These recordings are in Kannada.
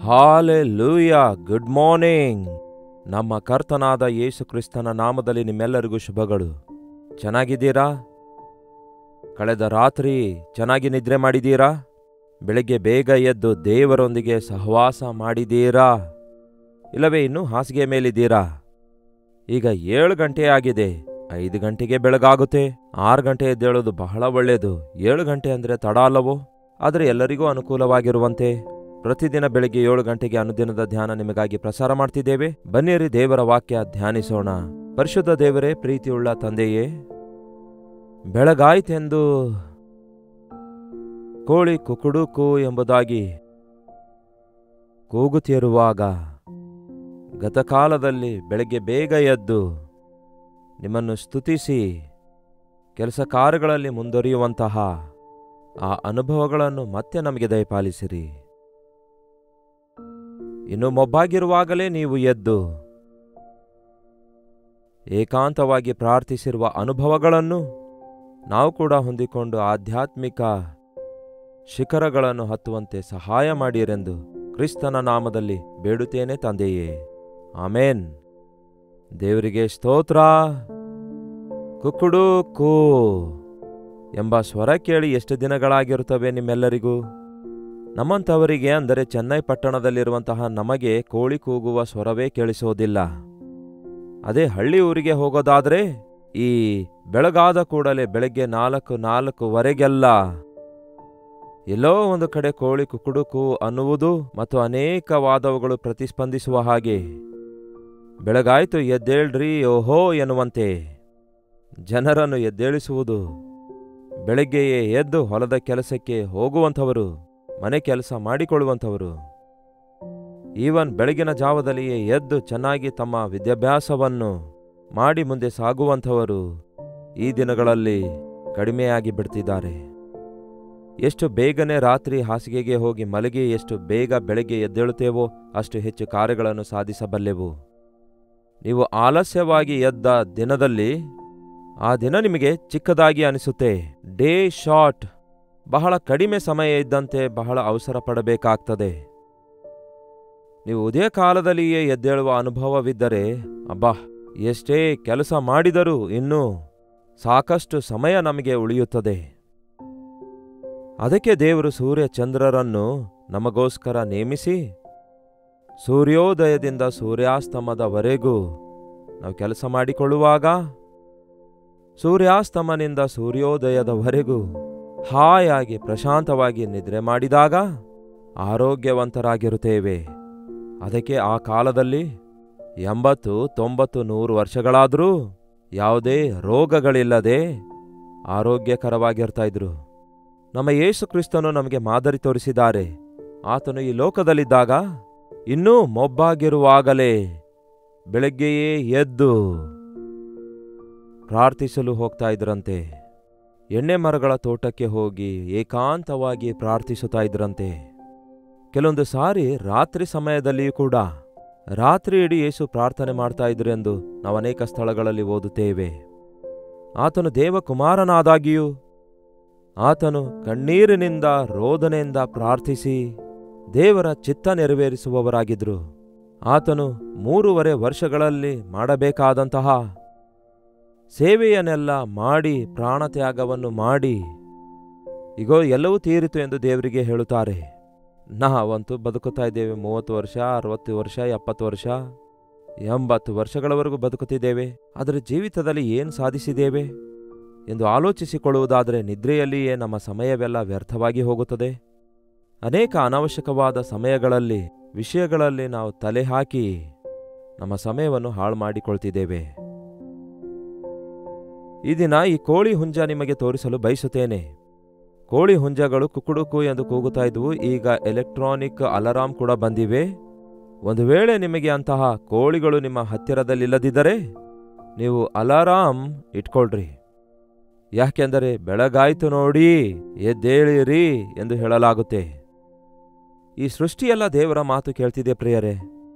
ಹಾಲೆಲೂಯಾ. Good morning. ನಮ್ಮ ಕರ್ತನಾದ ಯೇಸು ಕ್ರಿಸ್ತನ ನಾಮದಲ್ಲಿ ನಿಮ್ಮೆಲ್ಲರಿಗೂ ಶುಭಗಳು. ಚೆನ್ನಾಗಿದ್ದೀರಾ? ಕಳೆದ ರಾತ್ರಿ ಚೆನ್ನಾಗಿ ನಿದ್ರೆ ಮಾಡಿದ್ದೀರಾ? ಬೆಳಗ್ಗೆ ಬೇಗ ಎದ್ದು ದೇವರೊಂದಿಗೆ ಸಹವಾಸ ಮಾಡಿದ್ದೀರಾ? ಇಲ್ಲವೇ ಇನ್ನೂ ಹಾಸಿಗೆ ಮೇಲಿದ್ದೀರಾ? ಈಗ 7 ಗಂಟೆ ಆಗಿದೆ. 5 ಗಂಟೆಗೆ ಬೆಳಗಾಗುತ್ತೆ. 6 ಗಂಟೆ ಎದ್ದೇಳೋದು ಬಹಳ ಒಳ್ಳೆಯದು. 7 ಗಂಟೆ ಅಂದರೆ ತಡ ಅಲ್ಲವೋ? ಆದರೆ ಎಲ್ಲರಿಗೂ ಅನುಕೂಲವಾಗಿರುವಂತೆ ಪ್ರತಿದಿನ ಬೆಳಗ್ಗೆ 7 ಗಂಟೆಗೆ ಅನುದಿನದ ಧ್ಯಾನ ನಿಮಗಾಗಿ ಪ್ರಸಾರ ಮಾಡ್ತಿದ್ದೇವೆ. ಬನ್ನಿರಿ ದೇವರ ವಾಕ್ಯ ಧ್ಯಾನಿಸೋಣ. ಪರಿಶುದ್ಧ ದೇವರೇ, ಪ್ರೀತಿಯುಳ್ಳ ತಂದೆಯೇ, ಬೆಳಗಾಯ್ತೆಂದು ಕೋಳಿ ಕುಕುಡುಕು ಎಂಬುದಾಗಿ ಕೂಗುತ್ತಿರುವಾಗ ಗತಕಾಲದಲ್ಲಿ ಬೆಳಗ್ಗೆ ಬೇಗ ಎದ್ದು ನಿಮ್ಮನ್ನು ಸ್ತುತಿಸಿ ಕೆಲಸ ಕಾರ್ಯಗಳಲ್ಲಿ ಮುಂದುವರಿಯುವಂತಹ ಆ ಅನುಭವಗಳನ್ನು ಮತ್ತೆ ನಮಗೆ ದಯಪಾಲಿಸಿರಿ. ಇನ್ನು ಮೊಬ್ಬಾಗಿರುವಾಗಲೇ ನೀವು ಎದ್ದು ಏಕಾಂತವಾಗಿ ಪ್ರಾರ್ಥಿಸಿರುವ ಅನುಭವಗಳನ್ನು ನಾವು ಕೂಡ ಹೊಂದಿಕೊಂಡು ಆಧ್ಯಾತ್ಮಿಕ ಶಿಖರಗಳನ್ನು ಹತ್ತುವಂತೆ ಸಹಾಯ ಮಾಡಿರೆಂದು ಕ್ರಿಸ್ತನ ನಾಮದಲ್ಲಿ ಬೇಡುತ್ತೇನೆ ತಂದೆಯೇ, ಆಮೇನ್. ದೇವರಿಗೆ ಸ್ತೋತ್ರ. ಕುಕ್ಕುಡುಕು ಎಂಬ ಸ್ವರ ಕೇಳಿ ಎಷ್ಟು ದಿನಗಳಾಗಿರುತ್ತವೆ ನಿಮ್ಮೆಲ್ಲರಿಗೂ? ನಮ್ಮಂಥವರಿಗೆ, ಅಂದರೆ ಚೆನ್ನೈ ಪಟ್ಟಣದಲ್ಲಿರುವಂತಹ ನಮಗೆ ಕೋಳಿ ಕೂಗುವ ಸ್ವರವೇ ಕೇಳಿಸೋದಿಲ್ಲ. ಅದೇ ಹಳ್ಳಿ ಊರಿಗೆ ಹೋಗೋದಾದರೆ ಈ ಬೆಳಗಾದ ಕೂಡಲೇ ಬೆಳಗ್ಗೆ 4:04 ಎಲ್ಲೋ ಒಂದು ಕಡೆ ಕೋಳಿ ಕುಕ್ಕುಡುಕು ಅನ್ನುವುದು ಮತ್ತು ಅನೇಕವಾದವುಗಳು ಪ್ರತಿಸ್ಪಂದಿಸುವ ಹಾಗೆ ಬೆಳಗಾಯ್ತು ಎದ್ದೇಳ್ರಿ ಓಹೋ ಎನ್ನುವಂತೆ ಜನರನ್ನು ಎದ್ದೇಳಿಸುವುದು. ಬೆಳಗ್ಗೆಯೇ ಎದ್ದು ಹೊಲದ ಕೆಲಸಕ್ಕೆ ಹೋಗುವಂಥವರು, ಮನೆ ಕೆಲಸ ಮಾಡಿಕೊಳ್ಳುವಂಥವರು, ಈವನ್ ಬೆಳಗಿನ ಜಾವದಲ್ಲಿಯೇ ಎದ್ದು ಚೆನ್ನಾಗಿ ತಮ್ಮ ವಿದ್ಯಾಭ್ಯಾಸವನ್ನು ಮಾಡಿ ಮುಂದೆ ಸಾಗುವಂಥವರು ಈ ದಿನಗಳಲ್ಲಿ ಕಡಿಮೆಯಾಗಿ ಬಿಡ್ತಿದ್ದಾರೆ. ಎಷ್ಟು ಬೇಗನೆ ರಾತ್ರಿ ಹಾಸಿಗೆಗೆ ಹೋಗಿ ಮಲಗಿ ಎಷ್ಟು ಬೇಗ ಬೆಳಗ್ಗೆ ಎದ್ದೇಳುತ್ತೇವೋ ಅಷ್ಟು ಹೆಚ್ಚು ಕಾರ್ಯಗಳನ್ನು ಸಾಧಿಸಬಲ್ಲೆವು. ನೀವು ಆಲಸ್ಯವಾಗಿ ಎದ್ದ ದಿನದಲ್ಲಿ ಆ ದಿನ ನಿಮಗೆ ಚಿಕ್ಕದಾಗಿ ಅನಿಸುತ್ತೆ. ಡೇ ಶಾರ್ಟ್, ಬಹಳ ಕಡಿಮೆ ಸಮಯ ಇದ್ದಂತೆ ಬಹಳ ಅವಸರ ಪಡಬೇಕಾಗ್ತದೆ. ನೀವು ಉದಯ ಕಾಲದಲ್ಲಿಯೇ ಎದ್ದೇಳುವ ಅನುಭವವಿದ್ದರೆ, ಅಬ್ಬಾ, ಎಷ್ಟೇ ಕೆಲಸ ಮಾಡಿದರೂ ಇನ್ನೂ ಸಾಕಷ್ಟು ಸಮಯ ನಮಗೆ ಉಳಿಯುತ್ತದೆ. ಅದಕ್ಕೆ ದೇವರು ಸೂರ್ಯ ಚಂದ್ರರನ್ನು ನಮಗೋಸ್ಕರ ನೇಮಿಸಿ ಸೂರ್ಯೋದಯದಿಂದ ಸೂರ್ಯಾಸ್ತಮದವರೆಗೂ ನಾವು ಕೆಲಸ ಮಾಡಿಕೊಳ್ಳುವಾಗ, ಸೂರ್ಯಾಸ್ತಮನಿಂದ ಸೂರ್ಯೋದಯದವರೆಗೂ ಹಾಯಾಗಿ ಪ್ರಶಾಂತವಾಗಿ ನಿದ್ರೆ ಮಾಡಿದಾಗ ಆರೋಗ್ಯವಂತರಾಗಿರುತ್ತೇವೆ. ಅದಕ್ಕೆ ಆ ಕಾಲದಲ್ಲಿ 80, 90, 100 ವರ್ಷಗಳಾದರೂ ಯಾವುದೇ ರೋಗಗಳಿಲ್ಲದೆ ಆರೋಗ್ಯಕರವಾಗಿರ್ತಾ ಇದ್ರು. ನಮ್ಮ ಯೇಸು ಕ್ರಿಸ್ತನು ನಮಗೆ ಮಾದರಿ ತೋರಿಸಿದ್ದಾರೆ. ಆತನು ಈ ಲೋಕದಲ್ಲಿದ್ದಾಗ ಇನ್ನೂ ಮೊಬ್ಬಾಗಿರುವಾಗಲೇ ಬೆಳಗ್ಗೆಯೇ ಎದ್ದು ಪ್ರಾರ್ಥಿಸಲು ಹೋಗ್ತಾ ಇದ್ರಂತೆ. ಎಣ್ಣೆ ಮರಗಳ ತೋಟಕ್ಕೆ ಹೋಗಿ ಏಕಾಂತವಾಗಿ ಪ್ರಾರ್ಥಿಸುತ್ತಾ ಇದ್ರಂತೆ. ಕೆಲವೊಂದು ಸಾರಿ ರಾತ್ರಿ ಸಮಯದಲ್ಲಿಯೂ ಕೂಡ ರಾತ್ರಿ ಇಡೀ ಯೇಸು ಪ್ರಾರ್ಥನೆ ಮಾಡ್ತಾ ಇದ್ರು ಎಂದು ನಾವು ಅನೇಕ ಸ್ಥಳಗಳಲ್ಲಿ ಓದುತ್ತೇವೆ. ಆತನು ದೇವಕುಮಾರನಾದಾಗಿಯೂ ಆತನು ಕಣ್ಣೀರಿನಿಂದ ರೋದನೆಯಿಂದ ಪ್ರಾರ್ಥಿಸಿ ದೇವರ ಚಿತ್ತ ನೆರವೇರಿಸುವವರಾಗಿದ್ರು. ಆತನು 3.5 ವರ್ಷಗಳಲ್ಲಿ ಮಾಡಬೇಕಾದಂತಹ ಸೇವೆಯನ್ನೆಲ್ಲ ಮಾಡಿ ಪ್ರಾಣತ್ಯಾಗವನ್ನು ಮಾಡಿ ಇಗೋ ಎಲ್ಲವೂ ತೀರಿತು ಎಂದು ದೇವರಿಗೆ ಹೇಳುತ್ತಾರೆ. ನಾವಂತೂ ಬದುಕುತ್ತಾ ಇದ್ದೇವೆ 30 ವರ್ಷ, 60 ವರ್ಷ, 70 ವರ್ಷ, 80 ವರ್ಷಗಳವರೆಗೂ ಬದುಕುತ್ತಿದ್ದೇವೆ. ಆದರೆ ಜೀವಿತದಲ್ಲಿ ಏನು ಸಾಧಿಸಿದ್ದೇವೆ ಎಂದು ಆಲೋಚಿಸಿಕೊಳ್ಳುವುದಾದರೆ ನಿದ್ರೆಯಲ್ಲಿಯೇ ನಮ್ಮ ಸಮಯವೆಲ್ಲ ವ್ಯರ್ಥವಾಗಿ ಹೋಗುತ್ತದೆ. ಅನೇಕ ಅನಾವಶ್ಯಕವಾದ ಸಮಯಗಳಲ್ಲಿ, ವಿಷಯಗಳಲ್ಲಿ ನಾವು ತಲೆ ಹಾಕಿ ನಮ್ಮ ಸಮಯವನ್ನು ಹಾಳು ಮಾಡಿಕೊಳ್ತಿದ್ದೇವೆ. ಈ ದಿನ ಈ ಕೋಳಿ ಹುಂಜ ನಿಮಗೆ ತೋರಿಸಲು ಬಯಸುತ್ತೇನೆ. ಕೋಳಿ ಹುಂಜಗಳು ಕುಕ್ಕುಡುಕು ಎಂದು ಕೂಗುತ್ತಾ ಇದ್ವು. ಈಗ ಎಲೆಕ್ಟ್ರಾನಿಕ್ ಅಲಾರಾಂ ಕೂಡ ಬಂದಿವೆ. ಒಂದು ವೇಳೆ ನಿಮಗೆ ಅಂತಹ ಕೋಳಿಗಳು ನಿಮ್ಮ ಹತ್ತಿರದಲ್ಲಿಲ್ಲದಿದ್ದರೆ ನೀವು ಅಲಾರಾಂ ಇಟ್ಕೊಳ್ರಿ. ಯಾಕೆಂದರೆ ಬೆಳಗಾಯ್ತು ನೋಡಿ ಎದ್ದೇಳಿರಿ ಎಂದು ಹೇಳಲಾಗುತ್ತೆ. ಈ ಸೃಷ್ಟಿಯೆಲ್ಲ ದೇವರ ಮಾತು ಕೇಳ್ತಿದೆ ಪ್ರಿಯರೇ.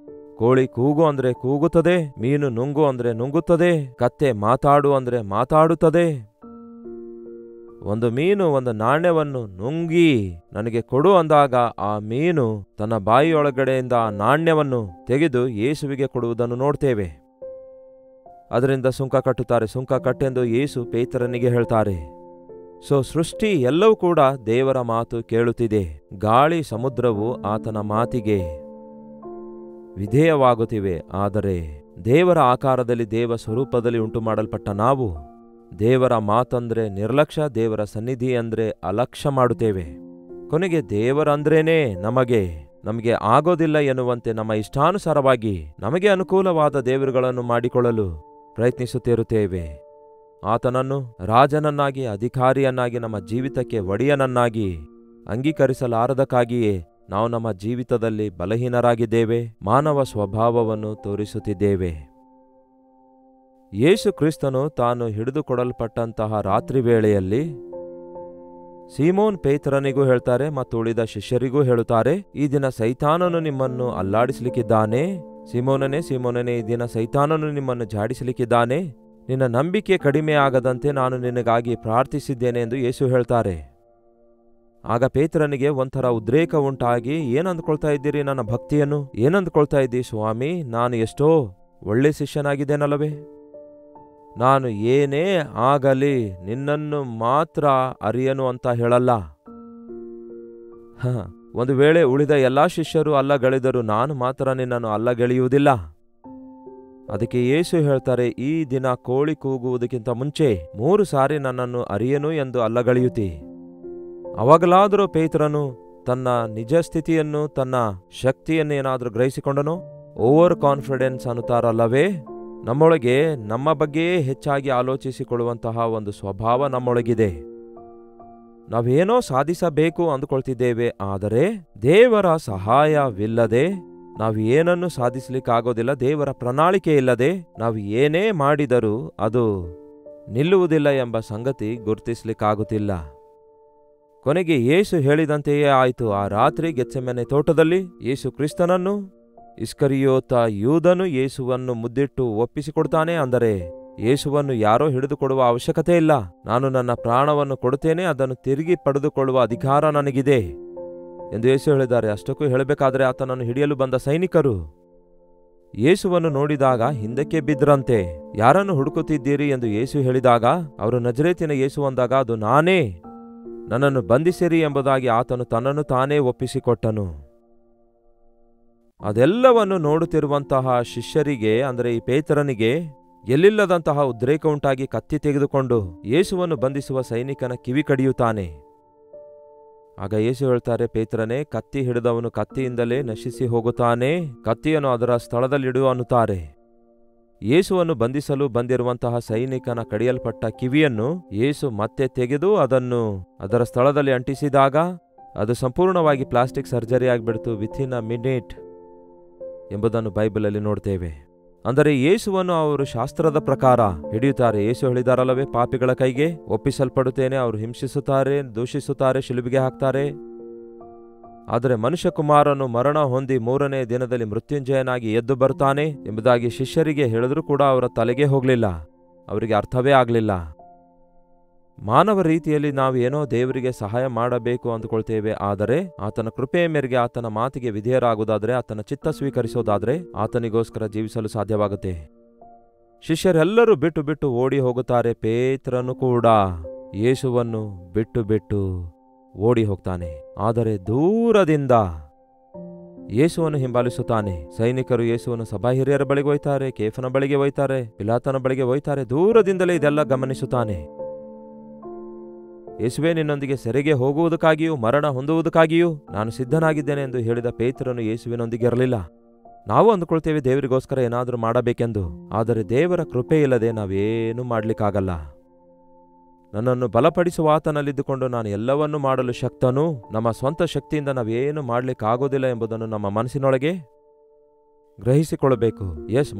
ಕೋಳಿ ಕೂಗು ಅಂದ್ರೆ ಕೂಗುತ್ತದೆ, ಮೀನು ನುಂಗು ಅಂದ್ರೆ ನುಂಗುತ್ತದೆ, ಕತ್ತೆ ಮಾತಾಡು ಅಂದ್ರೆ ಮಾತಾಡುತ್ತದೆ. ಒಂದು ಮೀನು ಒಂದು ನಾಣ್ಯವನ್ನು ನುಂಗಿ ನನಗೆ ಕೊಡು ಅಂದಾಗ ಆ ಮೀನು ತನ್ನ ಬಾಯಿಯೊಳಗಡೆಯಿಂದ ಆ ನಾಣ್ಯವನ್ನು ತೆಗೆದು ಯೇಸುವಿಗೆ ಕೊಡುವುದನ್ನು ನೋಡ್ತೇವೆ. ಅದರಿಂದ ಸುಂಕ ಕಟ್ಟುತ್ತಾರೆ. ಸುಂಕ ಕಟ್ಟೆಂದು ಯೇಸು ಪೇತ್ರನಿಗೆ ಹೇಳ್ತಾರೆ. ಸೃಷ್ಟಿ ಎಲ್ಲವೂ ಕೂಡ ದೇವರ ಮಾತು ಕೇಳುತ್ತಿದೆ. ಗಾಳಿ ಸಮುದ್ರವು ಆತನ ಮಾತಿಗೆ ವಿಧೇಯವಾಗುತ್ತಿವೆ. ಆದರೆ ದೇವರ ಆಕಾರದಲ್ಲಿ ದೇವ ಸ್ವರೂಪದಲ್ಲಿ ಉಂಟು ಮಾಡಲ್ಪಟ್ಟ ನಾವು ದೇವರ ಮಾತಂದ್ರೆ ನಿರ್ಲಕ್ಷ್ಯ, ದೇವರ ಸನ್ನಿಧಿ ಅಂದ್ರೆ ಅಲಕ್ಷ್ಯ ಮಾಡುತ್ತೇವೆ. ಕೊನೆಗೆ ದೇವರಂದ್ರೇನೆ ನಮಗೆ ಆಗೋದಿಲ್ಲ ಎನ್ನುವಂತೆ ನಮ್ಮ ಇಷ್ಟಾನುಸಾರವಾಗಿ ನಮಗೆ ಅನುಕೂಲವಾದ ದೇವರುಗಳನ್ನು ಮಾಡಿಕೊಳ್ಳಲು ಪ್ರಯತ್ನಿಸುತ್ತಿರುತ್ತೇವೆ. ಆತನನ್ನು ರಾಜನನ್ನಾಗಿ, ಅಧಿಕಾರಿಯನ್ನಾಗಿ, ನಮ್ಮ ಜೀವಿತಕ್ಕೆ ಒಡೆಯನನ್ನಾಗಿ ಅಂಗೀಕರಿಸಲಾರದಕ್ಕಾಗಿಯೇ ನಾವು ನಮ್ಮ ಜೀವಿತದಲ್ಲಿ ಬಲಹೀನರಾಗಿದ್ದೇವೆ, ಮಾನವ ಸ್ವಭಾವವನ್ನು ತೋರಿಸುತ್ತಿದ್ದೇವೆ. ಯೇಸು ಕ್ರಿಸ್ತನು ತಾನು ಹಿಡಿದುಕೊಡಲ್ಪಟ್ಟಂತಹ ರಾತ್ರಿ ವೇಳೆಯಲ್ಲಿ ಸೀಮೋನ್ ಪೇತ್ರನಿಗೂ ಹೇಳ್ತಾರೆ ಮತ್ತು ಉಳಿದ ಶಿಷ್ಯರಿಗೂ ಹೇಳುತ್ತಾರೆ, ಈ ದಿನ ಸೈತಾನನು ನಿಮ್ಮನ್ನು ಅಲ್ಲಾಡಿಸಲಿಕ್ಕಿದ್ದಾನೆ. ಸೀಮೋನನೇ, ಈ ದಿನ ಸೈತಾನನು ನಿಮ್ಮನ್ನು ಜಾಡಿಸಲಿಕ್ಕಿದ್ದಾನೆ. ನಿನ್ನ ನಂಬಿಕೆ ಕಡಿಮೆ ಆಗದಂತೆ ನಾನು ನಿನಗಾಗಿ ಪ್ರಾರ್ಥಿಸಿದ್ದೇನೆ ಎಂದು ಯೇಸು ಹೇಳ್ತಾರೆ. ಆಗ ಪೇತ್ರನಿಗೆ ಒಂಥರ ಉದ್ರೇಕ ಉಂಟಾಗಿ, ಏನಂದ್ಕೊಳ್ತಾ ಇದ್ದೀರಿ ನನ್ನ ಭಕ್ತಿಯನ್ನು? ಏನಂದ್ಕೊಳ್ತಾ ಇದ್ದೀ ಸ್ವಾಮಿ? ನಾನು ಎಷ್ಟೋ ಒಳ್ಳೆ ಶಿಷ್ಯನಾಗಿದ್ದೇನಲ್ಲವೇ? ನಾನು ಏನೇ ಆಗಲಿ ನಿನ್ನನ್ನು ಮಾತ್ರ ಅರಿಯನು ಅಂತ ಹೇಳಲ್ಲ. ಒಂದು ವೇಳೆ ಉಳಿದ ಎಲ್ಲಾ ಶಿಷ್ಯರು ಅಲ್ಲಗಳೆದರು, ನಾನು ಮಾತ್ರ ನಿನ್ನನ್ನು ಅಲ್ಲಗೆಳೆಯುವುದಿಲ್ಲ. ಅದಕ್ಕೆ ಯೇಸು ಹೇಳ್ತಾರೆ, ಈ ದಿನ ಕೋಳಿ ಕೂಗುವುದಕ್ಕಿಂತ ಮುಂಚೆ 3 ಸಾರಿ ನನ್ನನ್ನು ಅರಿಯನು ಎಂದು ಅಲ್ಲಗಳೆಯುತ್ತಿ. ಅವಾಗಲಾದರೂ ಪೇತ್ರನು ತನ್ನ ನಿಜ ಸ್ಥಿತಿಯನ್ನು, ತನ್ನ ಶಕ್ತಿಯನ್ನೇನಾದರೂ ಗ್ರಹಿಸಿಕೊಂಡನು. ಓವರ್ ಕಾನ್ಫಿಡೆನ್ಸ್ ಅನ್ನುತ್ತಾರಲ್ಲವೇ, ನಮ್ಮೊಳಗೆ ನಮ್ಮ ಬಗ್ಗೆಯೇ ಹೆಚ್ಚಾಗಿ ಆಲೋಚಿಸಿಕೊಳ್ಳುವಂತಹ ಒಂದು ಸ್ವಭಾವ ನಮ್ಮೊಳಗಿದೆ. ನಾವೇನೋ ಸಾಧಿಸಬೇಕು ಅಂದುಕೊಳ್ತಿದ್ದೇವೆ, ಆದರೆ ದೇವರ ಸಹಾಯವಿಲ್ಲದೆ ನಾವು ಏನನ್ನು ಸಾಧಿಸಲಿಕ್ಕಾಗೋದಿಲ್ಲ. ದೇವರ ಪ್ರಣಾಳಿಕೆ ಇಲ್ಲದೆ ನಾವು ಏನೇ ಮಾಡಿದರೂ ಅದು ನಿಲ್ಲುವುದಿಲ್ಲ ಎಂಬ ಸಂಗತಿ ಗುರುತಿಸಲಿಕ್ಕಾಗುತ್ತಿಲ್ಲ. ಕೊನೆಗೆ ಯೇಸು ಹೇಳಿದಂತೆಯೇ ಆಯಿತು. ಆ ರಾತ್ರಿ ಗೆತ್ಸೆಮನೆ ತೋಟದಲ್ಲಿ ಯೇಸು ಕ್ರಿಸ್ತನನ್ನು ಇಸ್ಕರಿಯೋತ ಯೂದನು ಯೇಸುವನ್ನು ಮುದ್ದಿಟ್ಟು ಒಪ್ಪಿಸಿಕೊಡ್ತಾನೆ. ಅಂದರೆ ಯೇಸುವನ್ನು ಯಾರೋ ಹಿಡಿದುಕೊಡುವ ಅವಶ್ಯಕತೆ ಇಲ್ಲ. ನಾನು ನನ್ನ ಪ್ರಾಣವನ್ನು ಕೊಡುತ್ತೇನೆ, ಅದನ್ನು ತಿರುಗಿ ಪಡೆದುಕೊಳ್ಳುವ ಅಧಿಕಾರ ನನಗಿದೆ ಎಂದು ಯೇಸು ಹೇಳಿದ್ದಾರೆ. ಅಷ್ಟಕ್ಕೂ ಹೇಳಬೇಕಾದ್ರೆ ಆತನನ್ನು ಹಿಡಿಯಲು ಬಂದ ಸೈನಿಕರು ಯೇಸುವನ್ನು ನೋಡಿದಾಗ ಹಿಂದಕ್ಕೆ ಬಿದ್ರಂತೆ. ಯಾರನ್ನು ಹುಡುಕುತ್ತಿದ್ದೀರಿ ಎಂದು ಯೇಸು ಹೇಳಿದಾಗ ಅವರು ನಜರೇತಿನ ಯೇಸು ಅಂದಾಗ, ಅದು ನಾನೇ, ನನ್ನನ್ನು ಬಂಧಿಸಿರಿ ಎಂಬುದಾಗಿ ಆತನು ತನ್ನನ್ನು ತಾನೇ ಒಪ್ಪಿಸಿಕೊಟ್ಟನು. ಅದೆಲ್ಲವನ್ನು ನೋಡುತ್ತಿರುವಂತಹ ಶಿಷ್ಯರಿಗೆ, ಅಂದರೆ ಈ ಪೇತ್ರನಿಗೆ ಎಲ್ಲಿಲ್ಲದಂತಹ ಉದ್ರೇಕ ಉಂಟಾಗಿ ಕತ್ತಿ ತೆಗೆದುಕೊಂಡು ಯೇಸುವನ್ನು ಬಂಧಿಸುವ ಸೈನಿಕನ ಕಿವಿ ಕಡಿಯುತ್ತಾನೆ. ಆಗ ಯೇಸು ಹೇಳ್ತಾರೆ, ಪೇತ್ರನೇ, ಕತ್ತಿ ಹಿಡಿದವನು ಕತ್ತಿಯಿಂದಲೇ ನಶಿಸಿ ಹೋಗುತ್ತಾನೆ, ಕತ್ತಿಯನ್ನು ಅದರ ಸ್ಥಳದಲ್ಲಿಡು ಅನ್ನುತ್ತಾರೆ. ಯೇಸುವನ್ನು ಬಂಧಿಸಲು ಬಂದಿರುವಂತಹ ಸೈನಿಕನ ಕಡಿಯಲ್ಪಟ್ಟ ಕಿವಿಯನ್ನು ಯೇಸು ಮತ್ತೆ ತೆಗೆದು ಅದನ್ನು ಅದರ ಸ್ಥಳದಲ್ಲಿ ಅಂಟಿಸಿದಾಗ ಅದು ಸಂಪೂರ್ಣವಾಗಿ ಪ್ಲಾಸ್ಟಿಕ್ ಸರ್ಜರಿ ಆಗಿಬಿಡ್ತು ವಿಥಿನ್ ಅ ಮಿನಿಟ್ ಎಂಬುದನ್ನು ಬೈಬಲಲ್ಲಿ ನೋಡ್ತೇವೆ. ಅಂದರೆ ಯೇಸುವನ್ನು ಅವರು ಶಾಸ್ತ್ರದ ಪ್ರಕಾರ ಹಿಡಿಯುತ್ತಾರೆ. ಯೇಸು ಹೇಳಿದಾರಲ್ಲವೇ, ಪಾಪಿಗಳ ಕೈಗೆ ಒಪ್ಪಿಸಲ್ಪಡುತ್ತೇನೆ, ಅವರು ಹಿಂಸಿಸುತ್ತಾರೆ, ದೂಷಿಸುತ್ತಾರೆ, ಶಿಲುಬೆಗೆ ಹಾಕ್ತಾರೆ. ಆದರೆ ಮನುಷ್ಯಕುಮಾರನು ಮರಣ ಹೊಂದಿ 3ನೇ ದಿನದಲ್ಲಿ ಮೃತ್ಯುಂಜಯನಾಗಿ ಎದ್ದು ಬರ್ತಾನೆ ಎಂಬುದಾಗಿ ಶಿಷ್ಯರಿಗೆ ಹೇಳಿದ್ರೂ ಕೂಡ ಅವರ ತಲೆಗೆ ಹೋಗಲಿಲ್ಲ, ಅವರಿಗೆ ಅರ್ಥವೇ ಆಗಲಿಲ್ಲ. ಮಾನವ ರೀತಿಯಲ್ಲಿ ನಾವು ಏನೋ ದೇವರಿಗೆ ಸಹಾಯ ಮಾಡಬೇಕು ಅಂದುಕೊಳ್ತೇವೆ. ಆದರೆ ಆತನ ಕೃಪೆಯ ಮೇರೆಗೆ ಆತನ ಮಾತಿಗೆ ವಿಧೇಯರಾಗುವುದಾದ್ರೆ, ಆತನ ಚಿತ್ತ ಸ್ವೀಕರಿಸೋದಾದ್ರೆ ಆತನಿಗೋಸ್ಕರ ಜೀವಿಸಲು ಸಾಧ್ಯವಾಗುತ್ತೆ. ಶಿಷ್ಯರೆಲ್ಲರೂ ಬಿಟ್ಟು ಬಿಟ್ಟು ಓಡಿ ಹೋಗುತ್ತಾರೆ. ಪೇತ್ರನು ಕೂಡ ಯೇಸುವನ್ನು ಬಿಟ್ಟು ಬಿಟ್ಟು ಓಡಿ ಹೋಗ್ತಾನೆ. ಆದರೆ ದೂರದಿಂದ ಯೇಸುವನ್ನು ಹಿಂಬಾಲಿಸುತ್ತಾನೆ. ಸೈನಿಕರು ಯೇಸುವನ್ನು ಸಭಾ ಹಿರಿಯರ ಬಳಿಗೆ ಒಯ್ತಾರೆ, ಕೇಫನ ಬಳಿಗೆ ಒಯ್ತಾರೆ, ಪಿಲಾತನ ಬಳಿಗೆ ಒಯ್ತಾರೆ. ದೂರದಿಂದಲೇ ಇದೆಲ್ಲ ಗಮನಿಸುತ್ತಾನೆ. ಯೇಸುವೆ, ನಿನ್ನೊಂದಿಗೆ ಸೆರೆಗೆ ಹೋಗುವುದಕ್ಕಾಗಿಯೂ ಮರಣ ಹೊಂದುವುದಕ್ಕಾಗಿಯೂ ನಾನು ಸಿದ್ಧನಾಗಿದ್ದೇನೆ ಎಂದು ಹೇಳಿದ ಪೇತ್ರನು ಯೇಸುವಿನೊಂದಿಗೆ ಇರಲಿಲ್ಲ. ನಾವು ಅಂದುಕೊಳ್ತೇವೆ ದೇವರಿಗೋಸ್ಕರ ಏನಾದರೂ ಮಾಡಬೇಕೆಂದು. ಆದರೆ ದೇವರ ಕೃಪೆ ಇಲ್ಲದೆ ನಾವೇನೂ ಮಾಡ್ಲಿಕ್ಕಾಗಲ್ಲ. ನನ್ನನ್ನು ಬಲಪಡಿಸುವ ಆತನಲ್ಲಿದ್ದುಕೊಂಡು ನಾನು ಎಲ್ಲವನ್ನೂ ಮಾಡಲು ಶಕ್ತನು. ನಮ್ಮ ಸ್ವಂತ ಶಕ್ತಿಯಿಂದ ನಾವೇನು ಮಾಡ್ಲಿಕ್ಕಾಗೋದಿಲ್ಲ ಎಂಬುದನ್ನು ನಮ್ಮ ಮನಸ್ಸಿನೊಳಗೆ ಗ್ರಹಿಸಿಕೊಳ್ಳಬೇಕು.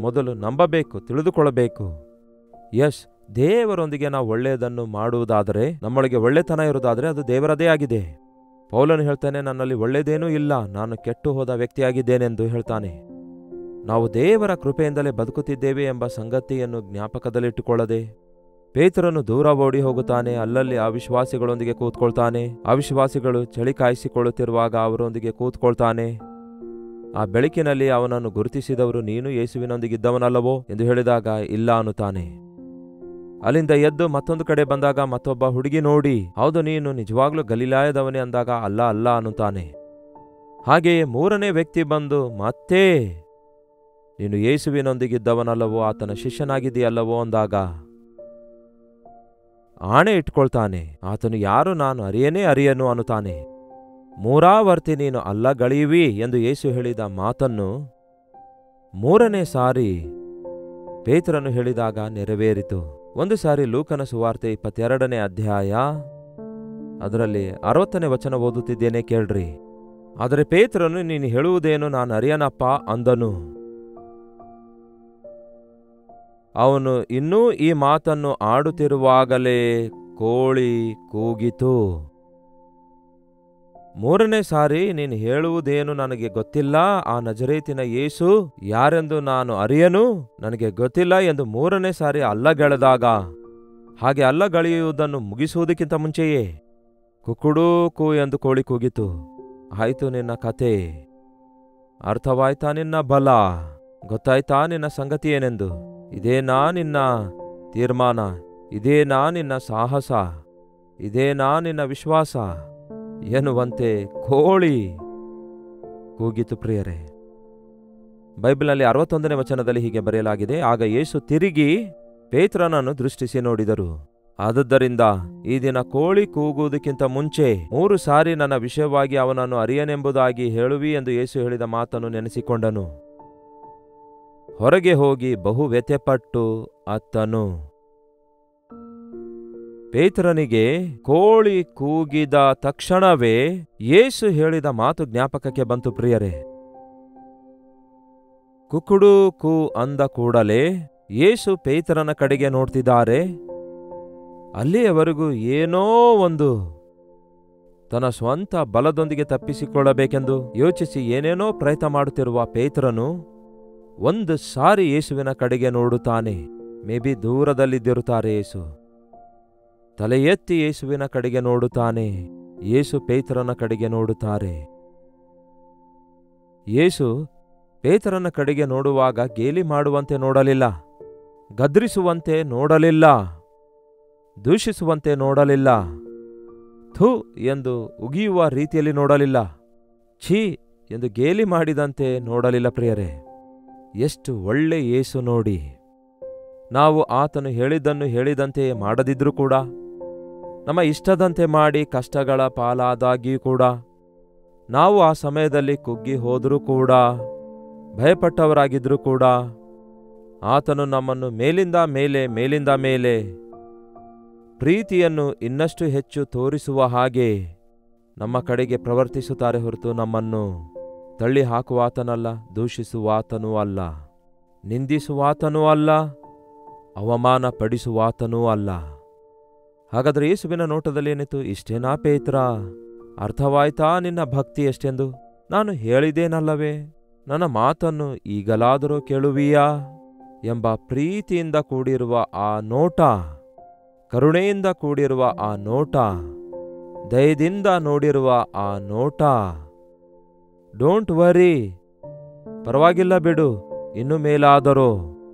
ಮೊದಲು ನಂಬಬೇಕು, ತಿಳಿದುಕೊಳ್ಳಬೇಕು. ದೇವರೊಂದಿಗೆ ನಾವು ಒಳ್ಳೆಯದನ್ನು ಮಾಡುವುದಾದರೆ, ನಮ್ಮೊಳಗೆ ಒಳ್ಳೆತನ ಇರುವುದಾದರೆ ಅದು ದೇವರದೇ ಆಗಿದೆ. ಪೌಲನು ಹೇಳ್ತಾನೆ, ನನ್ನಲ್ಲಿ ಒಳ್ಳೆಯದೇನೂ ಇಲ್ಲ, ನಾನು ಕೆಟ್ಟು ಹೋದ ವ್ಯಕ್ತಿಯಾಗಿದ್ದೇನೆಂದು ಹೇಳ್ತಾನೆ. ನಾವು ದೇವರ ಕೃಪೆಯಿಂದಲೇ ಬದುಕುತ್ತಿದ್ದೇವೆ ಎಂಬ ಸಂಗತಿಯನ್ನು ಜ್ಞಾಪಕದಲ್ಲಿಟ್ಟುಕೊಳ್ಳದೆ ಪೇತ್ರನು ದೂರ ಓಡಿ ಹೋಗುತ್ತಾನೆ. ಅಲ್ಲಲ್ಲಿ ಅವಿಶ್ವಾಸಿಗಳೊಂದಿಗೆ ಕೂತ್ಕೊಳ್ತಾನೆ. ಅವಿಶ್ವಾಸಿಗಳು ಚಳಿ ಕಾಯಿಸಿಕೊಳ್ಳುತ್ತಿರುವಾಗ ಅವರೊಂದಿಗೆ ಕೂತ್ಕೊಳ್ತಾನೆ. ಆ ಬೆಳಕಿನಲ್ಲಿ ಅವನನ್ನು ಗುರುತಿಸಿದವರು, ನೀನು ಯೇಸುವಿನೊಂದಿಗಿದ್ದವನಲ್ಲವೋ ಎಂದು ಹೇಳಿದಾಗ ಇಲ್ಲ ಅನ್ನುತ್ತಾನೆ. ಅಲ್ಲಿಂದ ಎದ್ದು ಮತ್ತೊಂದು ಕಡೆ ಬಂದಾಗ ಮತ್ತೊಬ್ಬ ಹುಡುಗಿ ನೋಡಿ, ಹೌದು ನೀನು ನಿಜವಾಗ್ಲೂ ಗಲಿಲಾಯದವನೇ ಅಂದಾಗ ಅಲ್ಲ ಅಲ್ಲ ಅನ್ನುತ್ತಾನೆ. ಹಾಗೆಯೇ ಮೂರನೇ ವ್ಯಕ್ತಿ ಬಂದು ಮತ್ತೆ ನೀನು ಯೇಸುವಿನೊಂದಿಗಿದ್ದವನಲ್ಲವೋ, ಆತನ ಶಿಷ್ಯನಾಗಿದೆಯಲ್ಲವೋ ಅಂದಾಗ ಆಣೆ ಇಟ್ಕೊಳ್ತಾನೆ. ಆತನು ಯಾರು, ನಾನು ಅರಿಯನು ಅನ್ನುತ್ತಾನೆ. ಮೂರಾವರ್ತಿ ನೀನು ಅಲ್ಲಗಳೆಯುವಿ ಎಂದು ಯೇಸು ಹೇಳಿದ ಮಾತನ್ನು ಮೂರನೇ ಸಾರಿ ಪೇತ್ರನು ಹೇಳಿದಾಗ ನೆರವೇರಿತು. ಒಂದು ಸಾರಿ ಲೂಕನ ಸುವಾರ್ತೆ 22ನೇ ಅಧ್ಯಾಯ ಅದರಲ್ಲಿ 60ನೇ ವಚನ ಓದುತ್ತಿದ್ದೇನೆ, ಕೇಳ್ರಿ. ಆದರೆ ಪೇತ್ರನು, ನೀನು ಹೇಳುವುದೇನು, ನಾನು ಅರಿಯನಪ್ಪ ಅಂದನು. ಅವನು ಇನ್ನೂ ಈ ಮಾತನ್ನು ಆಡುತ್ತಿರುವಾಗಲೇ ಕೋಳಿ ಕೂಗಿತು. ಮೂರನೇ ಸಾರಿ ನೀನು ಹೇಳುವುದೇನು ನನಗೆ ಗೊತ್ತಿಲ್ಲ, ಆ ನಜರೇತಿನ ಯೇಸು ಯಾರೆಂದು ನಾನು ಅರಿಯನು, ನನಗೆ ಗೊತ್ತಿಲ್ಲ ಎಂದು ಮೂರನೇ ಸಾರಿ ಅಲ್ಲಗಳೆದಾಗ, ಹಾಗೆ ಅಲ್ಲಗಳೆಯುವುದನ್ನು ಮುಗಿಸುವುದಕ್ಕಿಂತ ಮುಂಚೆಯೇ ಕುಕ್ಕುಡೂ ಕೂ ಎಂದು ಕೋಳಿ ಕೂಗಿತು. ಆಯ್ತು ನಿನ್ನ ಕತೆ, ಅರ್ಥವಾಯ್ತಾ ನಿನ್ನ ಬಲ, ಗೊತ್ತಾಯ್ತಾ ನಿನ್ನ ಸಂಗತಿ ಏನೆಂದು, ಇದೇನಾ ನಿನ್ನ ತೀರ್ಮಾನ, ಇದೇನಾ ನಿನ್ನ ಸಾಹಸ, ಇದೇನಾ ನಿನ್ನ ವಿಶ್ವಾಸ ಎನ್ನುವಂತೆ ಕೋಳಿ ಕೂಗಿತು. ಪ್ರಿಯರೇ, ಬೈಬಲ್ನಲ್ಲಿ 61ನೇ ವಚನದಲ್ಲಿ ಹೀಗೆ ಬರೆಯಲಾಗಿದೆ, ಆಗ ಯೇಸು ತಿರುಗಿ ಪೇತ್ರನನ್ನು ದೃಷ್ಟಿಸಿ ನೋಡಿದರು. ಆದುದರಿಂದ ಈ ದಿನ ಕೋಳಿ ಕೂಗುವುದಕ್ಕಿಂತ ಮುಂಚೆ 3 ಸಾರಿ ನನ್ನ ವಿಷಯವಾಗಿ ಅವನನ್ನು ಅರಿಯನೆಂಬುದಾಗಿ ಹೇಳುವಿ ಎಂದು ಯೇಸು ಹೇಳಿದ ಮಾತನ್ನು ನೆನೆಸಿಕೊಂಡನು. ಹೊರಗೆ ಹೋಗಿ ಬಹು ವ್ಯಥೆಪಟ್ಟು ಅತ್ತನು. ಪೇತ್ರನಿಗೆ ಕೋಳಿ ಕೂಗಿದ ತಕ್ಷಣವೇ ಯೇಸು ಹೇಳಿದ ಮಾತು ಜ್ಞಾಪಕಕ್ಕೆ ಬಂತು. ಪ್ರಿಯರೇ, ಕುಕ್ಕುಡು ಕೂ ಅಂದ ಕೂಡಲೇ ಯೇಸು ಪೇತ್ರನ ಕಡೆಗೆ ನೋಡ್ತಿದ್ದಾರೆ. ಅಲ್ಲಿಯವರೆಗೂ ಏನೋ ಒಂದು ತನ್ನ ಸ್ವಂತ ಬಲದೊಂದಿಗೆ ತಪ್ಪಿಸಿಕೊಳ್ಳಬೇಕೆಂದು ಯೋಚಿಸಿ ಏನೇನೋ ಪ್ರಯತ್ನ ಮಾಡುತ್ತಿರುವ ಪೇತ್ರನು ಒಂದು ಸಾರಿ ಯೇಸುವಿನ ಕಡೆಗೆ ನೋಡುತ್ತಾನೆ. ಮೇಬಿ ದೂರದಲ್ಲಿದ್ದಿರುತ್ತಾರೆ ಯೇಸು. ತಲೆ ಎತ್ತಿ ಯೇಸುವಿನ ಕಡೆಗೆ ನೋಡುತ್ತಾನೆ. ಯೇಸು ಪೇತ್ರನ ಕಡೆಗೆ ನೋಡುತ್ತಾರೆ. ಯೇಸು ಪೇತ್ರನ ಕಡೆಗೆ ನೋಡುವಾಗ ಗೇಲಿ ಮಾಡುವಂತೆ ನೋಡಲಿಲ್ಲ, ಗದ್ರಿಸುವಂತೆ ನೋಡಲಿಲ್ಲ, ದೂಷಿಸುವಂತೆ ನೋಡಲಿಲ್ಲ, ಥು ಎಂದು ಉಗಿಯುವ ರೀತಿಯಲ್ಲಿ ನೋಡಲಿಲ್ಲ, ಛೀ ಎಂದು ಗೇಲಿ ಮಾಡಿದಂತೆ ನೋಡಲಿಲ್ಲ. ಪ್ರಿಯರೇ, ಎಷ್ಟು ಒಳ್ಳೆ ಯೇಸು ನೋಡಿ. ನಾವು ಆತನು ಹೇಳಿದ್ದನ್ನು ಹೇಳಿದಂತೆಯೇ ಮಾಡದಿದ್ರೂ ಕೂಡ, ನಮ್ಮ ಇಷ್ಟದಂತೆ ಮಾಡಿ ಕಷ್ಟಗಳ ಪಾಲಾದಾಗಿಯೂ ಕೂಡ, ನಾವು ಆ ಸಮಯದಲ್ಲಿ ಕುಗ್ಗಿ ಹೋದರೂ ಕೂಡ, ಭಯಪಟ್ಟವರಾಗಿದ್ರೂ ಕೂಡ, ಆತನು ನಮ್ಮನ್ನು ಮೇಲಿಂದ ಮೇಲೆ ಮೇಲಿಂದ ಮೇಲೆ ಪ್ರೀತಿಯನ್ನು ಇನ್ನಷ್ಟು ಹೆಚ್ಚು ತೋರಿಸುವ ಹಾಗೆ ನಮ್ಮ ಕಡೆಗೆ ಪ್ರವರ್ತಿಸುತ್ತಾರೆ ಹೊರತು ನಮ್ಮನ್ನು ತಳ್ಳಿ ಹಾಕುವಾತನಲ್ಲ, ದೂಷಿಸುವಾತನೂ ಅಲ್ಲ, ನಿಂದಿಸುವಾತನೂ ಅಲ್ಲ, ಅವಮಾನ ಪಡಿಸುವಾತನೂ ಅಲ್ಲ. ಹಾಗಾದರೆ ಯೇಸುವಿನ ನೋಟದಲ್ಲಿ ಏನಿತ್ತು? ಇಷ್ಟೇನಾ ಪೇತ್ರ, ಅರ್ಥವಾಯ್ತಾ ನಿನ್ನ ಭಕ್ತಿ ಎಷ್ಟೆಂದು? ನಾನು ಹೇಳಿದೇನಲ್ಲವೇ, ನನ್ನ ಮಾತನ್ನು ಈಗಲಾದರೂ ಕೇಳುವಿಯಾ ಎಂಬ ಪ್ರೀತಿಯಿಂದ ಕೂಡಿರುವ ಆ ನೋಟ, ಕರುಣೆಯಿಂದ ಕೂಡಿರುವ ಆ ನೋಟ, ದಯದಿಂದ ನೋಡಿರುವ ಆ ನೋಟ, ಡೋಂಟ್ ವರಿ, ಪರವಾಗಿಲ್ಲ ಬಿಡು, ಇನ್ನು ಮೇಲಾದರೂ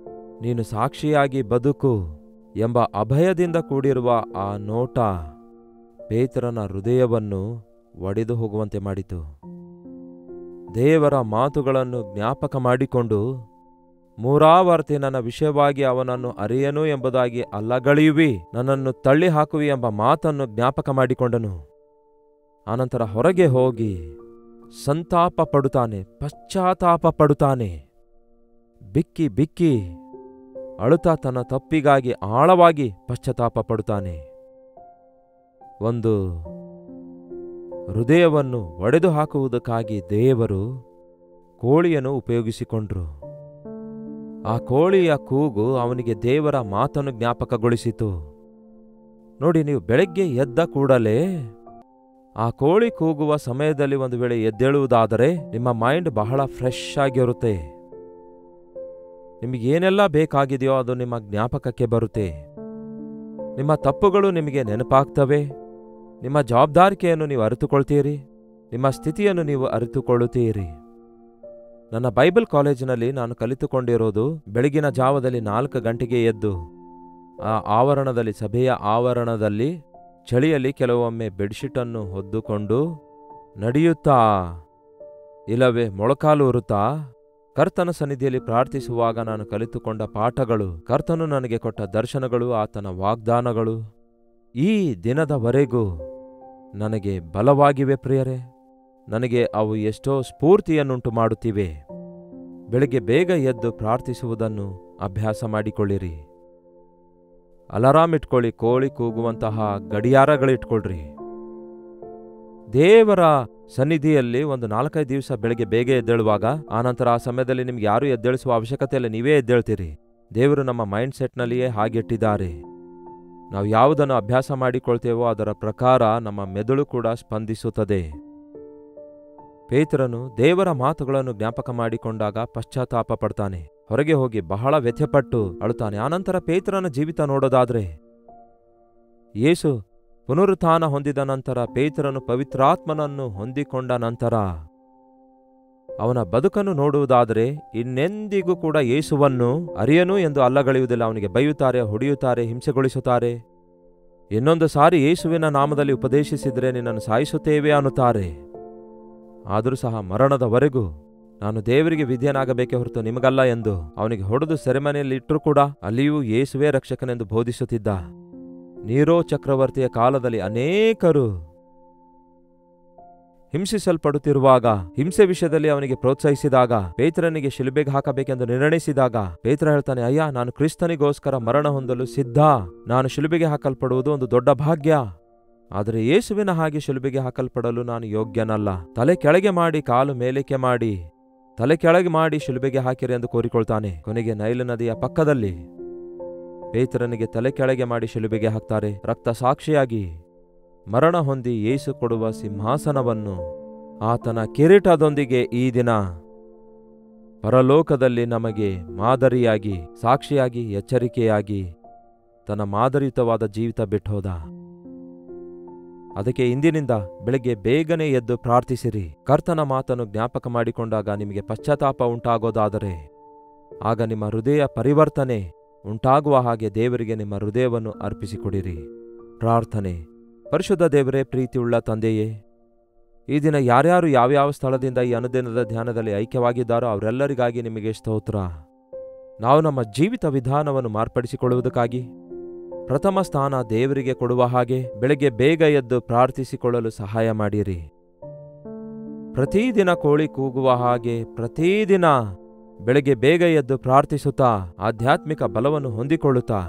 ನೀನು ಸಾಕ್ಷಿಯಾಗಿ ಬದುಕು ಎಂಬ ಅಭಯದಿಂದ ಕೂಡಿರುವ ಆ ನೋಟ ಪೇತ್ರನ ಹೃದಯವನ್ನು ಒಡೆದು ಹೋಗುವಂತೆ ಮಾಡಿತು. ದೇವರ ಮಾತುಗಳನ್ನು ಜ್ಞಾಪಕ ಮಾಡಿಕೊಂಡು ಮೂರಾವರ್ತಿ ನನ್ನ ವಿಷಯವಾಗಿ ಅವನನ್ನು ಅರಿಯನು ಎಂಬುದಾಗಿ ಅಲ್ಲಗಳೆಯುವಿ, ನನ್ನನ್ನು ತಳ್ಳಿ ಹಾಕುವಿ ಎಂಬ ಮಾತನ್ನು ಜ್ಞಾಪಕ ಮಾಡಿಕೊಂಡನು. ಆನಂತರ ಹೊರಗೆ ಹೋಗಿ ಸಂತಾಪ ಪಡುತ್ತಾನೆ, ಪಶ್ಚಾತ್ತಾಪ ಪಡುತ್ತಾನೆ. ಬಿಕ್ಕಿ ಬಿಕ್ಕಿ ಅಳುತ್ತಾ ತನ್ನ ತಪ್ಪಿಗಾಗಿ ಆಳವಾಗಿ ಪಶ್ಚಾತ್ತಾಪ ಪಡುತ್ತಾನೆ. ಒಂದು ಹೃದಯವನ್ನು ಒಡೆದು ಹಾಕುವುದಕ್ಕಾಗಿ ದೇವರು ಕೋಳಿಯನ್ನು ಉಪಯೋಗಿಸಿಕೊಂಡ್ರು. ಆ ಕೋಳಿಯ ಕೂಗು ಅವನಿಗೆ ದೇವರ ಮಾತನ್ನು ಜ್ಞಾಪಕಗೊಳಿಸಿತು. ನೋಡಿ, ನೀವು ಬೆಳಗ್ಗೆ ಎದ್ದ ಕೂಡಲೇ ಆ ಕೋಳಿ ಕೂಗುವ ಸಮಯದಲ್ಲಿ ಒಂದು ವೇಳೆ ಎದ್ದೇಳುವುದಾದರೆ ನಿಮ್ಮ ಮೈಂಡ್ ಬಹಳ ಫ್ರೆಶ್ ಆಗಿರುತ್ತೆ. ನಿಮಗೇನೆಲ್ಲ ಬೇಕಾಗಿದೆಯೋ ಅದು ನಿಮ್ಮ ಜ್ಞಾಪಕಕ್ಕೆ ಬರುತ್ತೆ. ನಿಮ್ಮ ತಪ್ಪುಗಳು ನಿಮಗೆ ನೆನಪಾಗ್ತವೆ. ನಿಮ್ಮ ಜವಾಬ್ದಾರಿಕೆಯನ್ನು ನೀವು ಅರಿತುಕೊಳ್ತೀರಿ. ನಿಮ್ಮ ಸ್ಥಿತಿಯನ್ನು ನೀವು ಅರಿತುಕೊಳ್ಳುತ್ತೀರಿ. ನನ್ನ ಬೈಬಲ್ ಕಾಲೇಜಿನಲ್ಲಿ ನಾನು ಕಲಿತುಕೊಂಡಿರೋದು ಬೆಳಗಿನ ಜಾವದಲ್ಲಿ 4 ಗಂಟೆಗೆ ಎದ್ದು ಆ ಆವರಣದಲ್ಲಿ, ಸಭೆಯ ಆವರಣದಲ್ಲಿ ಚಳಿಯಲ್ಲಿ ಕೆಲವೊಮ್ಮೆ ಬೆಡ್ಶೀಟನ್ನು ಹೊದ್ದುಕೊಂಡು ನಡೆಯುತ್ತಾ ಇಲ್ಲವೇ ಮೊಳಕಾಲೂರುತ್ತಾ ಕರ್ತನ ಸನ್ನಿಧಿಯಲ್ಲಿ ಪ್ರಾರ್ಥಿಸುವಾಗ ನಾನು ಕಲಿತುಕೊಂಡ ಪಾಠಗಳು, ಕರ್ತನು ನನಗೆ ಕೊಟ್ಟ ದರ್ಶನಗಳು, ಆತನ ವಾಗ್ದಾನಗಳು ಈ ದಿನದವರೆಗೂ ನನಗೆ ಬಲವಾಗಿವೆ ಪ್ರಿಯರೇ. ನನಗೆ ಅವು ಎಷ್ಟೋ ಸ್ಫೂರ್ತಿಯನ್ನುಂಟು ಮಾಡುತ್ತಿವೆ. ಬೆಳಿಗ್ಗೆ ಬೇಗ ಎದ್ದು ಪ್ರಾರ್ಥಿಸುವುದನ್ನು ಅಭ್ಯಾಸ ಮಾಡಿಕೊಳ್ಳಿರಿ. ಅಲಾರಾಮ್ ಇಟ್ಕೊಳ್ಳಿ, ಕೋಳಿ ಕೂಗುವಂತಹ ಗಡಿಯಾರಗಳಿಟ್ಕೊಳ್ರಿ. ದೇವರ ಸನ್ನಿಧಿಯಲ್ಲಿ ಒಂದು 4-5 ದಿವಸ ಬೆಳಗ್ಗೆ ಬೇಗ ಎದ್ದೇಳುವಾಗ, ಆನಂತರ ಆ ಸಮಯದಲ್ಲಿ ನಿಮ್ಗೆ ಯಾರೂ ಎದ್ದೇಳಿಸುವ ಅವಶ್ಯಕತೆ ಇಲ್ಲ, ನೀವೇ ಎದ್ದೇಳ್ತೀರಿ. ದೇವರು ನಮ್ಮ ಮೈಂಡ್ ಸೆಟ್ನಲ್ಲಿಯೇ ಹಾಗಿಟ್ಟಿದ್ದಾರೆ. ನಾವು ಯಾವುದನ್ನು ಅಭ್ಯಾಸ ಮಾಡಿಕೊಳ್ತೇವೋ ಅದರ ಪ್ರಕಾರ ನಮ್ಮ ಮೆದುಳು ಕೂಡ ಸ್ಪಂದಿಸುತ್ತದೆ. ಪೇತ್ರನು ದೇವರ ಮಾತುಗಳನ್ನು ಜ್ಞಾಪಕ ಮಾಡಿಕೊಂಡಾಗ ಪಶ್ಚಾತ್ತಾಪ ಪಡ್ತಾನೆ. ಹೊರಗೆ ಹೋಗಿ ಬಹಳ ವ್ಯಥೆಪಟ್ಟು ಅಳುತ್ತಾನೆ. ಆನಂತರ ಪೇತ್ರನ ಜೀವಿತ ನೋಡೋದಾದ್ರೆ, ಯೇಸು ಪುನರುತ್ಥಾನ ಹೊಂದಿದ ನಂತರ, ಪೇತ್ರನು ಪವಿತ್ರಾತ್ಮನನ್ನು ಹೊಂದಿಕೊಂಡ ನಂತರ ಅವನ ಬದುಕನ್ನು ನೋಡುವುದಾದರೆ, ಇನ್ನೆಂದಿಗೂ ಕೂಡ ಯೇಸುವನ್ನು ಅರಿಯನು ಎಂದು ಅಲ್ಲಗಳೆಯುವುದಿಲ್ಲ. ಅವನಿಗೆ ಬೈಯುತ್ತಾರೆ, ಹೊಡೆಯುತ್ತಾರೆ, ಹಿಂಸೆಗೊಳಿಸುತ್ತಾರೆ. ಇನ್ನೊಂದು ಸಾರಿ ಯೇಸುವಿನ ನಾಮದಲ್ಲಿ ಉಪದೇಶಿಸಿದರೆ ನಿನ್ನನ್ನು ಸಾಯಿಸುತ್ತೇವೆ ಅನ್ನುತ್ತಾರೆ. ಆದರೂ ಸಹ ಮರಣದವರೆಗೂ ನಾನು ದೇವರಿಗೆ ವಿಧೇಯನಾಗಬೇಕೇ ಹೊರತು ನಿಮಗಲ್ಲ ಎಂದು ಅವನಿಗೆ ಹೊಡೆದು ಸೆರೆಮನೆಯಲ್ಲಿ ಇಟ್ಟರೂ ಕೂಡ ಅಲ್ಲಿಯೂ ಯೇಸುವೇ ರಕ್ಷಕನೆಂದು ಬೋಧಿಸುತ್ತಿದ್ದ. ನೀರೋ ಚಕ್ರವರ್ತಿಯ ಕಾಲದಲ್ಲಿ ಅನೇಕರು ಹಿಂಸಿಸಲ್ಪಡುತ್ತಿರುವಾಗ, ಹಿಂಸೆ ವಿಷಯದಲ್ಲಿ ಅವನಿಗೆ ಪ್ರೋತ್ಸಾಹಿಸಿದಾಗ, ಪೇತ್ರನಿಗೆ ಶಿಲುಬೆಗೆ ಹಾಕಬೇಕೆಂದು ನಿರ್ಣಯಿಸಿದಾಗ, ಪೇತ್ರ ಹೇಳ್ತಾನೆ, ಅಯ್ಯ, ನಾನು ಕ್ರಿಸ್ತನಿಗೋಸ್ಕರ ಮರಣ ಹೊಂದಲು ಸಿದ್ಧ. ನಾನು ಶಿಲುಬೆಗೆ ಹಾಕಲ್ಪಡುವುದು ಒಂದು ದೊಡ್ಡ ಭಾಗ್ಯ. ಆದರೆ ಯೇಸುವಿನ ಹಾಗೆ ಶಿಲುಬೆಗೆ ಹಾಕಲ್ಪಡಲು ನಾನು ಯೋಗ್ಯನಲ್ಲ. ತಲೆ ಕೆಳಗೆ ಮಾಡಿ, ಕಾಲು ಮೇಲಕ್ಕೆ ಮಾಡಿ, ತಲೆ ಕೆಳಗೆ ಮಾಡಿ ಶಿಲುಬೆಗೆ ಹಾಕಿರಿ ಎಂದು ಕೋರಿಕೊಳ್ತಾನೆ. ಕೊನೆಗೆ ನೈಲ್ ನದಿಯ ಪಕ್ಕದಲ್ಲಿ ಪೇತ್ರನಿಗೆ ತಲೆ ಕೆಳಗೆ ಮಾಡಿ ಶಿಲುಬೆಗೆ ಹಾಕ್ತಾರೆ. ರಕ್ತ ಸಾಕ್ಷಿಯಾಗಿ ಮರಣ ಹೊಂದಿ ಯೇಸು ಕೊಡುವ ಸಿಂಹಾಸನವನ್ನು, ಆತನ ಕಿರೀಟದೊಂದಿಗೆ ಈ ದಿನ ಪರಲೋಕದಲ್ಲಿ ನಮಗೆ ಮಾದರಿಯಾಗಿ, ಸಾಕ್ಷಿಯಾಗಿ, ಎಚ್ಚರಿಕೆಯಾಗಿ ತನ್ನ ಮಾದರಿಯುತವಾದ ಜೀವಿತ ಬಿಟ್ಟೋದ. ಅದಕ್ಕೆ ಇಂದಿನಿಂದ ಬೆಳಗ್ಗೆ ಬೇಗನೆ ಎದ್ದು ಪ್ರಾರ್ಥಿಸಿರಿ. ಕರ್ತನ ಮಾತನ್ನು ಜ್ಞಾಪಕ ಮಾಡಿಕೊಂಡಾಗ ನಿಮಗೆ ಪಶ್ಚಾತ್ತಾಪ ಉಂಟಾಗೋದಾದರೆ, ಆಗ ನಿಮ್ಮ ಹೃದಯ ಪರಿವರ್ತನೆ ಉಂಟಾಗುವ ಹಾಗೆ ದೇವರಿಗೆ ನಿಮ್ಮ ಹೃದಯವನ್ನು ಅರ್ಪಿಸಿಕೊಡಿರಿ. ಪ್ರಾರ್ಥನೆ. ಪರಿಶುದ್ಧ ದೇವರೇ, ಪ್ರೀತಿಯುಳ್ಳ ತಂದೆಯೇ, ಈ ದಿನ ಯಾರ್ಯಾರು ಯಾವ್ಯಾವ ಸ್ಥಳದಿಂದ ಈ ಅನುದಿನದ ಧ್ಯಾನದಲ್ಲಿ ಐಕ್ಯವಾಗಿದ್ದಾರೋ ಅವರೆಲ್ಲರಿಗಾಗಿ ನಿಮಗೆ ಸ್ತೋತ್ರ. ನಾವು ನಮ್ಮ ಜೀವಿತ ವಿಧಾನವನ್ನು ಮಾರ್ಪಡಿಸಿಕೊಳ್ಳುವುದಕ್ಕಾಗಿ ಪ್ರಥಮ ಸ್ಥಾನ ದೇವರಿಗೆ ಕೊಡುವ ಹಾಗೆ ಬೆಳಗ್ಗೆ ಬೇಗ ಎದ್ದು ಪ್ರಾರ್ಥಿಸಿಕೊಳ್ಳಲು ಸಹಾಯ ಮಾಡಿರಿ. ಪ್ರತಿದಿನ ಕೋಳಿ ಕೂಗುವ ಹಾಗೆ ಪ್ರತಿದಿನ ಬೆಳಗ್ಗೆ ಬೇಗ ಎದ್ದು ಪ್ರಾರ್ಥಿಸುತ್ತಾ ಆಧ್ಯಾತ್ಮಿಕ ಬಲವನ್ನು ಹೊಂದಿಕೊಳ್ಳುತ್ತಾ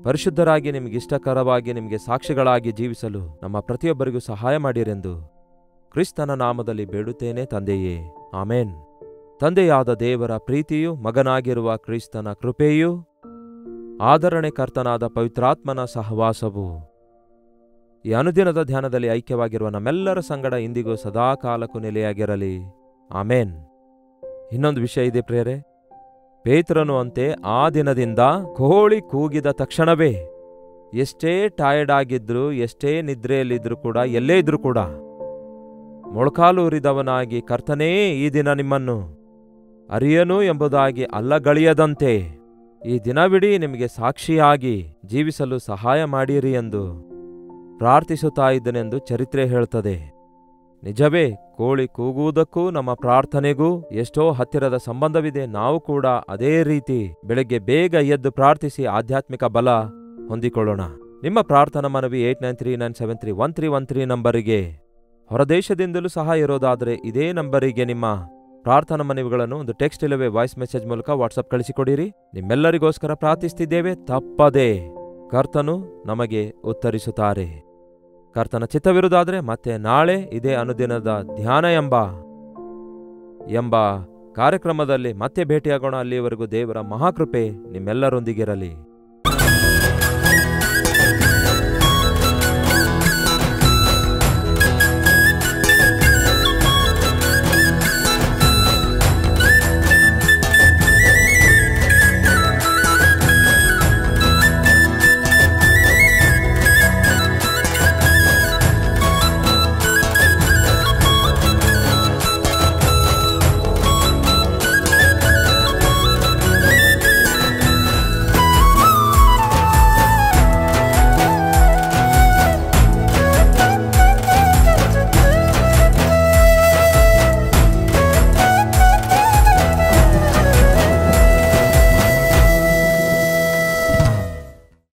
ಪರಿಶುದ್ಧರಾಗಿ, ನಿಮಗಿಷ್ಟಕರವಾಗಿ, ನಿಮಗೆ ಸಾಕ್ಷಿಗಳಾಗಿ ಜೀವಿಸಲು ನಮ್ಮ ಪ್ರತಿಯೊಬ್ಬರಿಗೂ ಸಹಾಯ ಮಾಡಿರೆಂದು ಕ್ರಿಸ್ತನ ನಾಮದಲ್ಲಿ ಬೇಡುತ್ತೇನೆ ತಂದೆಯೇ, ಆಮೇನ್. ತಂದೆಯಾದ ದೇವರ ಪ್ರೀತಿಯೂ, ಮಗನಾಗಿರುವ ಕ್ರಿಸ್ತನ ಕೃಪೆಯೂ, ಆದರಣೆಕರ್ತನಾದ ಪವಿತ್ರಾತ್ಮನ ಸಹವಾಸವು ಈ ಅನುದಿನದ ಧ್ಯಾನದಲ್ಲಿ ಐಕ್ಯವಾಗಿರುವ ನಮ್ಮೆಲ್ಲರ ಸಂಗಡ ಇಂದಿಗೂ ಸದಾಕಾಲಕ್ಕೂ ನೆಲೆಯಾಗಿರಲಿ. ಆಮೇನ್. ಇನ್ನೊಂದು ವಿಷಯ ಇದೆ ಪ್ರಿಯರೇ, ಪೇತ್ರನು ಅಂತೆ ಆ ದಿನದಿಂದ ಕೋಳಿ ಕೂಗಿದ ತಕ್ಷಣವೇ, ಎಷ್ಟೇ ಟಯರ್ಡ್ ಆಗಿದ್ರು, ಎಷ್ಟೇ ನಿದ್ರೆಯಲ್ಲಿದ್ರು ಕೂಡ, ಎಲ್ಲೇ ಇದ್ರೂ ಕೂಡ, ಮೊಳಕಾಲೂರಿದವನಾಗಿ ಕರ್ತನೇ ಈ ದಿನ ನಿಮ್ಮನ್ನು ಅರಿಯನು ಎಂಬುದಾಗಿ ಅಲ್ಲಗಳೆಯದಂತೆ ಈ ದಿನವಿಡೀ ನಿಮಗೆ ಸಾಕ್ಷಿಯಾಗಿ ಜೀವಿಸಲು ಸಹಾಯ ಮಾಡಿರಿ ಎಂದು ಪ್ರಾರ್ಥಿಸುತ್ತಾ ಇದ್ದನೆಂದು ಚರಿತ್ರೆ ಹೇಳ್ತದೆ. ನಿಜವೇ, ಕೋಳಿ ಕೂಗುವುದಕ್ಕೂ ನಮ್ಮ ಪ್ರಾರ್ಥನೆಗೂ ಎಷ್ಟೋ ಹತ್ತಿರದ ಸಂಬಂಧವಿದೆ. ನಾವು ಕೂಡ ಅದೇ ರೀತಿ ಬೆಳಗ್ಗೆ ಬೇಗ ಎದ್ದು ಪ್ರಾರ್ಥಿಸಿ ಆಧ್ಯಾತ್ಮಿಕ ಬಲ ಹೊಂದಿಕೊಳ್ಳೋಣ. ನಿಮ್ಮ ಪ್ರಾರ್ಥನಾ ಮನವಿ 8939731313 ನಂಬರಿಗೆ, ಹೊರದೇಶದಿಂದಲೂ ಸಹ ಇರೋದಾದರೆ ಇದೇ ನಂಬರಿಗೆ ನಿಮ್ಮ ಪ್ರಾರ್ಥನಾ ಮನವಿಗಳನ್ನು ಒಂದು ಟೆಕ್ಸ್ಟ್ ಇಲ್ಲವೇ ವಾಯ್ಸ್ ಮೆಸೇಜ್ ಮೂಲಕ ವಾಟ್ಸಪ್ ಕಳಿಸಿಕೊಡಿರಿ. ನಿಮ್ಮೆಲ್ಲರಿಗೋಸ್ಕರ ಪ್ರಾರ್ಥಿಸ್ತಿದ್ದೇವೆ. ತಪ್ಪದೆ ಕರ್ತನು ನಮಗೆ ಉತ್ತರಿಸುತ್ತಾರೆ. ಕರ್ತನ ಚಿತ್ತವಿರುವುದಾದರೆ ಮತ್ತೆ ನಾಳೆ ಇದೇ ಅನುದಿನದ ಧ್ಯಾನ ಎಂಬ ಕಾರ್ಯಕ್ರಮದಲ್ಲಿ ಮತ್ತೆ ಭೇಟಿಯಾಗೋಣ. ಅಲ್ಲಿಯವರೆಗೂ ದೇವರ ಮಹಾಕೃಪೆ ನಿಮ್ಮೆಲ್ಲರೊಂದಿಗಿರಲಿ.